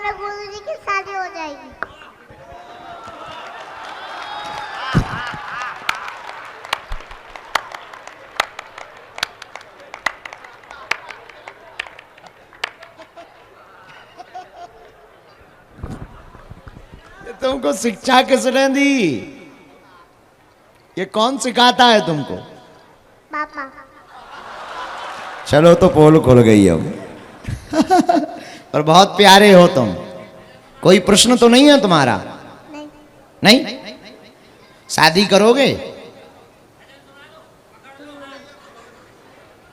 में गुरुजी की शादी हो जाएगी। तुमको शिक्षा किसने दी? ये कौन सिखाता है तुमको? पापा। चलो तो पोल खुल गई अब। और बहुत प्यारे हो तुम। कोई प्रश्न तो नहीं है तुम्हारा? नहीं। नहीं? शादी करोगे?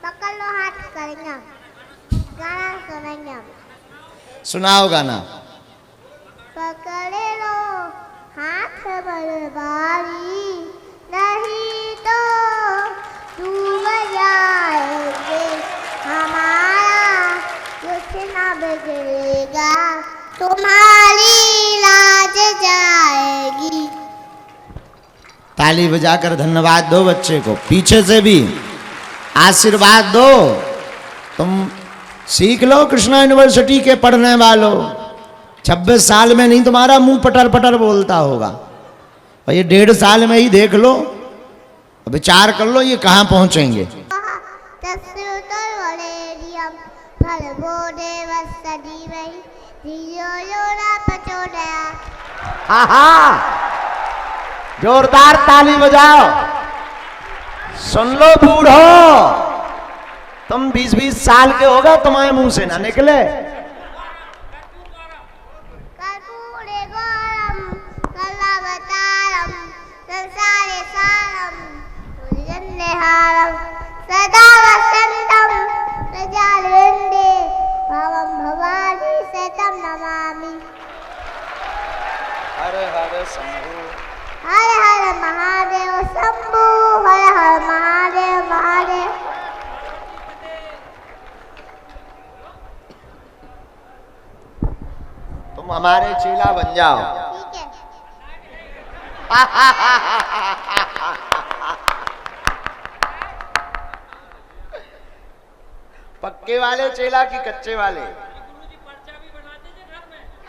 पकड़ लो हाथ करेंगे, गाना सुनेंगे। सुनाओ गाना। पकड़े लो हाथ बलवारी, नहीं तो डूब जाएंगे हमारा कुछ ना बिगड़ेगा, तुम्हारी लाज जाएगी। ताली बजाकर धन्यवाद दो बच्चे को, पीछे से भी आशीर्वाद दो। तुम सीख लो कृष्णा यूनिवर्सिटी के पढ़ने वालों। 26 साल में नहीं तुम्हारा मुंह पटर पटर बोलता होगा, और ये 1.5 साल में ही देख लो, विचार कर लो ये कहाँ पहुंचेंगे। हाँ हाँ, जोरदार ताली बजाओ। सुन लो बूढ़ो, तुम 20-20 साल के हो गए, तुम्हारे मुंह से ना निकले। सदा वसंतम प्रजालंदे भवम भवानी सतम नमामि। हर हर शंभु, हर हर महादेव शंभु, हर हर महादेव महादेव। तुम हमारे चेला बन जाओ। ठीक है। पक्के वाले चेला की कच्चे वाले?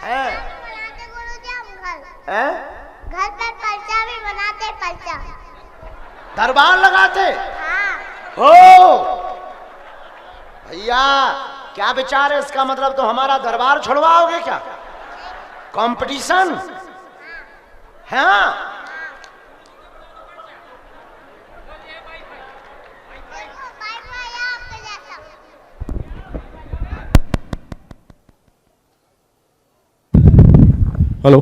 हैं? बनाते गुरुजी हम घर। हैं? घर पर पर्चा भी बनाते, पर्चा। दरबार लगाते? हाँ। हो भैया, क्या विचार है इसका? मतलब तो हमारा दरबार छुड़वाओगे क्या? कंपटीशन? हाँ। हेलो।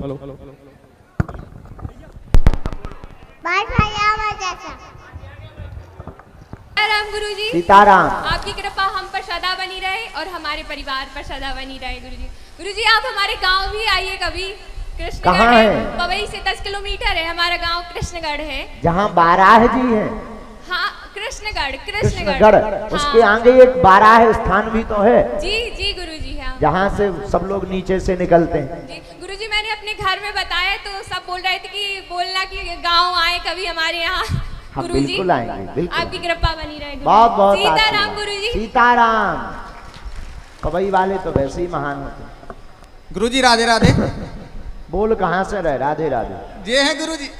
राम गुरुजी। सीताराम। आपकी कृपा हम पर सदा बनी रहे और हमारे परिवार पर सदा बनी रहे गुरुजी। गुरुजी आप हमारे गांव भी आइए कभी। कृष्णगढ़ कहाँ है? पवई से 10 किलोमीटर है हमारा गांव, कृष्णगढ़ है। जहाँ बाराह जी है? हाँ, कृष्णगढ़। कृष्णगढ़, उसके हाँ। आगे एक बाराह स्थान भी तो है। जी जी गुरुजी। हाँ, जहाँ से सब लोग नीचे से निकलते हैं। जी गुरुजी, मैंने अपने घर में बताया तो सब बोल रहे थे कि बोलना कि गांव आए कभी हमारे यहाँ। हम गुरुजी बिल्कुल आएंगे, बिल्कुल। आपकी कृपा बनी रहे गुरुजी। बहुत बहुत सीताराम गुरुजी। सीताराम। कवई वाले तो वैसे ही महान होते हैं। गुरुजी राधे राधे। बोल कहाँ से रहे? राधे राधे। ये है गुरुजी।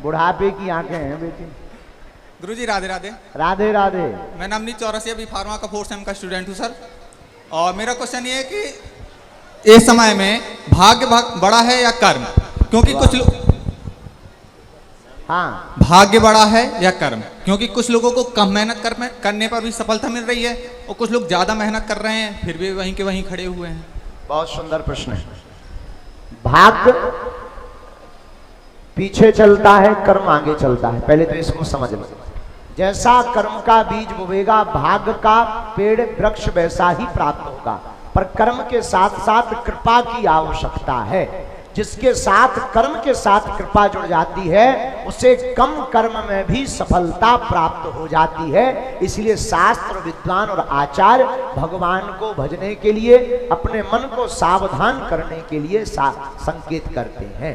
बुढ़ापे की आंखें हैं बेटी। गुरुजी राधे राधे। राधे राधे। मैं नवनीत 84 अभी फार्मा का 4th सेम का स्टूडेंट हूँ सर। और मेरा क्वेश्चन ये है कि इस समय में भाग्य बड़ा है या कर्म? क्योंकि कुछ लोग, हाँ, भाग्य बड़ा है या कर्म? क्योंकि कुछ लोगों को कम मेहनत करने पर भी सफलता मिल रही है और कुछ लोग ज्यादा मेहनत कर रहे हैं फिर भी वहीं के वहीं खड़े हुए हैं। बहुत सुंदर प्रश्न है। भाग्य पीछे चलता है, कर्म आगे चलता है। पहले तो इसको समझ लो। जैसा कर्म का बीज बोएगा, भाग्य का पेड़ वृक्ष वैसा ही प्राप्त होगा। पर कर्म के साथ साथ कृपा की आवश्यकता है। जिसके साथ कर्म के साथ कृपा जुड़ जाती है, उसे कम कर्म में भी सफलता प्राप्त हो जाती है। इसलिए शास्त्र विद्वान और आचार्य भगवान को भजने के लिए, अपने मन को सावधान करने के लिए संकेत करते हैं।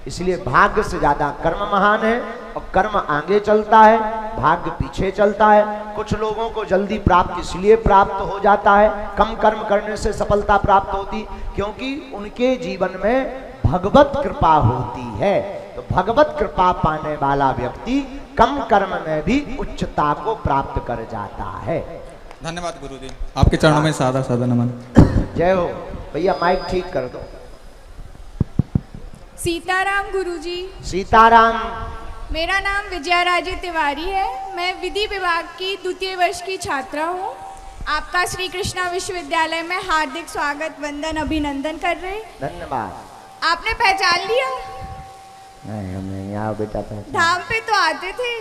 इसलिए भाग्य से ज्यादा कर्म महान है, और कर्म आगे चलता है, भाग्य पीछे चलता है। कुछ लोगों को जल्दी प्राप्त इसलिए प्राप्त हो जाता है, कम कर्म करने से सफलता प्राप्त होती, क्योंकि उनके जीवन में भगवत कृपा होती है। तो भगवत कृपा पाने वाला व्यक्ति कम कर्म में भी उच्चता को प्राप्त कर जाता है। धन्यवाद गुरुजी, आपके चरणों में सादा सादा नमन। जय हो। भैया माइक ठीक कर दो। सीताराम गुरुजी। सीताराम। मेरा नाम विजया राजे तिवारी है। मैं विधि विभाग की द्वितीय वर्ष की छात्रा हूँ। आपका श्री कृष्णा विश्वविद्यालय में हार्दिक स्वागत, वंदन, अभिनंदन कर रहे। धन्यवाद। आपने पहचान लिया? नहीं, हमने यहाँ बेटा धाम पे तो आते थे,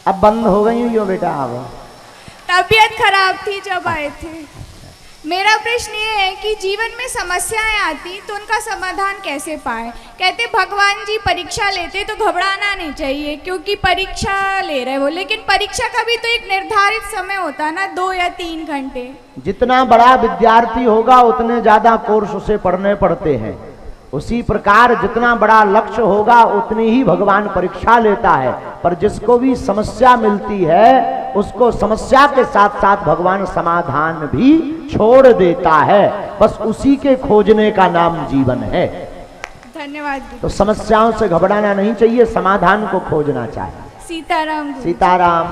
अब बंद हो गई हो बेटा। अब तबीयत खराब थी जब आए थे। मेरा प्रश्न ये है कि जीवन में समस्याएं आती तो उनका समाधान कैसे पाए? कहते भगवान जी परीक्षा लेते तो घबराना नहीं चाहिए, क्योंकि परीक्षा ले रहे वो, लेकिन परीक्षा का भी तो एक निर्धारित समय होता ना, 2 या 3 घंटे। जितना बड़ा विद्यार्थी होगा उतने ज्यादा कोर्स उसे पढ़ने पड़ते हैं। उसी प्रकार जितना बड़ा लक्ष्य होगा उतनी ही भगवान परीक्षा लेता है। पर जिसको भी समस्या मिलती है उसको समस्या के साथ साथ भगवान समाधान भी छोड़ देता है। बस उसी के खोजने का नाम जीवन है। धन्यवाद। तो समस्याओं से घबराना नहीं चाहिए, समाधान को खोजना चाहिए। सीताराम। सीताराम।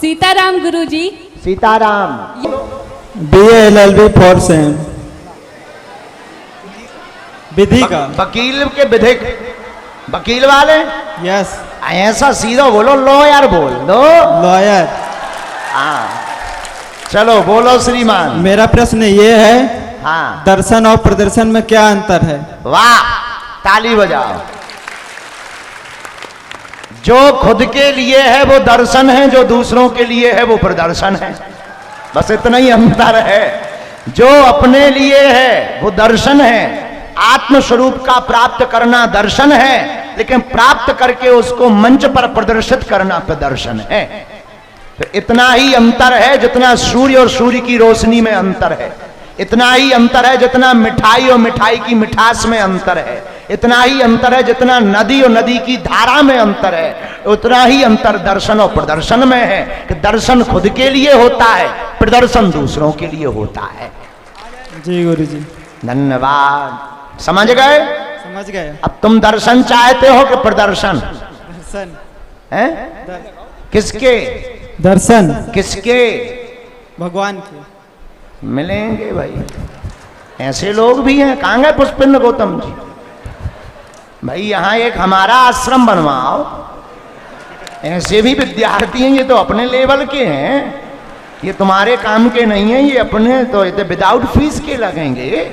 सीताराम गुरुजी। सीताराम। BA LLB 4 सेम विधि का। वकील के विधिक, वकील वाले। यस। ऐसा सीधा बोलो, लॉयर बोल दो। लॉयर। हाँ चलो बोलो श्रीमान। मेरा प्रश्न ये है, हाँ, दर्शन और प्रदर्शन में क्या अंतर है? वाह, ताली बजाओ। जो खुद के लिए है वो दर्शन है, जो दूसरों के लिए है वो प्रदर्शन है। बस इतना ही अंतर है। जो अपने लिए है वो दर्शन है, आत्म स्वरूप का प्राप्त करना दर्शन है, लेकिन प्राप्त करके उसको मंच पर प्रदर्शित करना प्रदर्शन है। तो इतना ही अंतर है जितना सूर्य और सूर्य की रोशनी में अंतर है, इतना ही अंतर है जितना मिठाई और मिठाई की मिठास में अंतर है, इतना ही अंतर है जितना नदी और नदी की धारा में अंतर है, उतना ही अंतर दर्शन और प्रदर्शन में है कि दर्शन खुद के लिए होता है, प्रदर्शन दूसरों के लिए होता है। जी गुरुजी। धन्यवाद। समझ गए? समझ गए। अब तुम दर्शन चाहते हो कि प्रदर्शन? दर्शन हैं? किसके? दर्शन किसके? भगवान के। मिलेंगे भाई, ऐसे लोग भी हैं। कहाँ गए पुष्पेंद्र गौतम जी? भाई यहाँ एक हमारा आश्रम बनवाओ। ऐसे भी विद्यार्थी हैं, ये तो अपने लेवल के हैं, ये तुम्हारे काम के नहीं है, ये अपने तो विदाउट फीस के लगेंगे।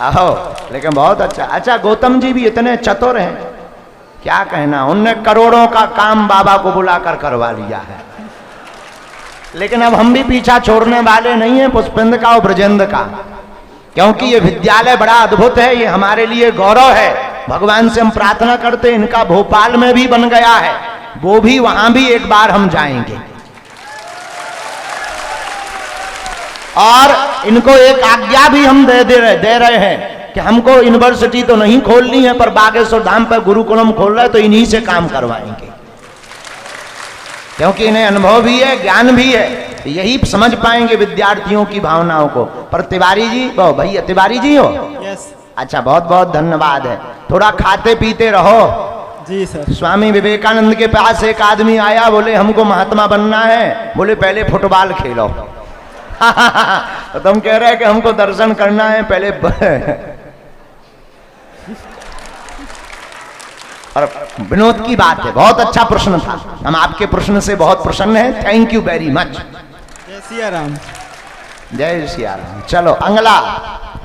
आओ, लेकिन बहुत अच्छा। अच्छा, गौतम जी भी इतने चतुर हैं, क्या कहना। उनने करोड़ों का काम बाबा को बुलाकर करवा लिया है। लेकिन अब हम भी पीछा छोड़ने वाले नहीं हैं पुष्पेंद्र का और ब्रजेंद्र का, क्योंकि ये विद्यालय बड़ा अद्भुत है, ये हमारे लिए गौरव है। भगवान से हम प्रार्थना करते हैं, इनका भोपाल में भी बन गया है, वो भी वहां भी एक बार हम जाएंगे। और इनको एक आज्ञा भी हम दे रहे हैं कि हमको यूनिवर्सिटी तो नहीं खोलनी है, पर बागेश्वर धाम पर गुरुकुलम खोल रहा है तो इन्हीं से काम करवाएंगे, क्योंकि इन्हें अनुभव भी है, ज्ञान भी है, यही समझ पाएंगे विद्यार्थियों की भावनाओं को। पर तिवारी जी, वो भैया तिवारी जी हो? यस। अच्छा, बहुत बहुत धन्यवाद है। थोड़ा खाते पीते रहो। जी सर। स्वामी विवेकानंद के पास एक आदमी आया, बोले हमको महात्मा बनना है। बोले पहले फुटबॉल खेलो। तो तुम कह रहे हैं कि हमको दर्शन करना है, पहले और विनोद की बात है, बहुत अच्छा प्रश्न था, हम आपके प्रश्न से बहुत प्रसन्न हैं। Thank you very much. जय सिया राम। जय सिया राम। चलो अगला।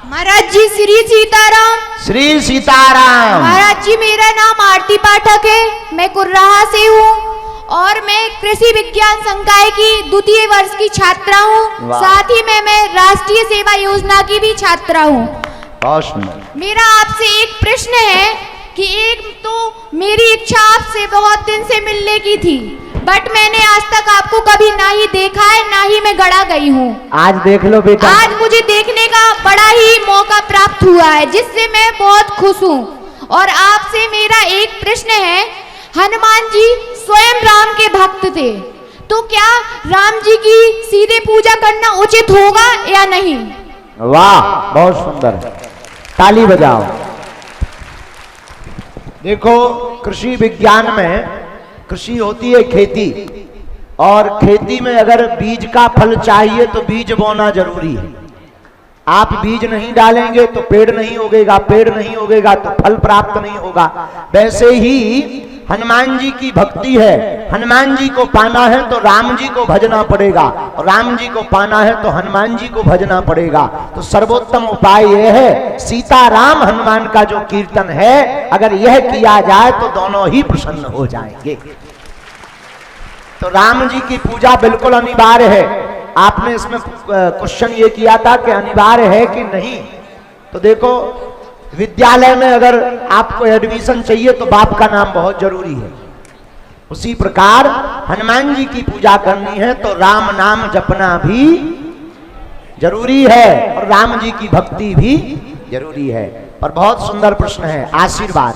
महाराज जी श्री सीताराम। श्री सीताराम। महाराज जी मेरा नाम आरती पाठक है, मैं कुर्राहा से हूँ और मैं कृषि विज्ञान संकाय की द्वितीय वर्ष की छात्रा हूँ। साथ ही मैं राष्ट्रीय सेवा योजना की भी छात्रा हूँ। बहुत सुंदर। मेरा आपसे एक प्रश्न है कि एक तो मेरी इच्छा आपसे बहुत दिन से मिलने की थी, बट मैंने आज तक आपको कभी ना ही देखा है, ना ही मैं गढ़ा गई हूँ। आज देख लो बेटा। आज मुझे देखने का बड़ा ही मौका प्राप्त हुआ है, जिससे मैं बहुत खुश हूँ। और आपसे मेरा एक प्रश्न है, हनुमान जी स्वयं राम के भक्त थे, तो क्या राम जी की सीधे पूजा करना उचित होगा या नहीं? वाह, बहुत सुंदर, ताली बजाओ। देखो, कृषि विज्ञान में कृषि होती है खेती, और खेती में अगर बीज का फल चाहिए तो बीज बोना जरूरी है। आप बीज नहीं डालेंगे तो पेड़ नहीं उगेगा, पेड़ नहीं उगेगा तो फल प्राप्त नहीं होगा। वैसे ही हनुमान जी की भक्ति है, हनुमान जी को पाना है तो राम जी को भजना पड़ेगा, और राम जी को पाना है तो हनुमान जी को भजना पड़ेगा। तो सर्वोत्तम उपाय यह है, सीता राम हनुमान का जो कीर्तन है, अगर यह किया जाए तो दोनों ही प्रसन्न हो जाएंगे। तो राम जी की पूजा बिल्कुल अनिवार्य है। आपने इसमें क्वेश्चन ये किया था कि अनिवार्य है कि नहीं, तो देखो, विद्यालय में अगर आपको एडमिशन चाहिए तो बाप का नाम बहुत जरूरी है। उसी प्रकार हनुमान जी की पूजा करनी है तो राम नाम जपना भी जरूरी है, और राम जी की भक्ति भी जरूरी है। और बहुत सुंदर प्रश्न है, आशीर्वाद।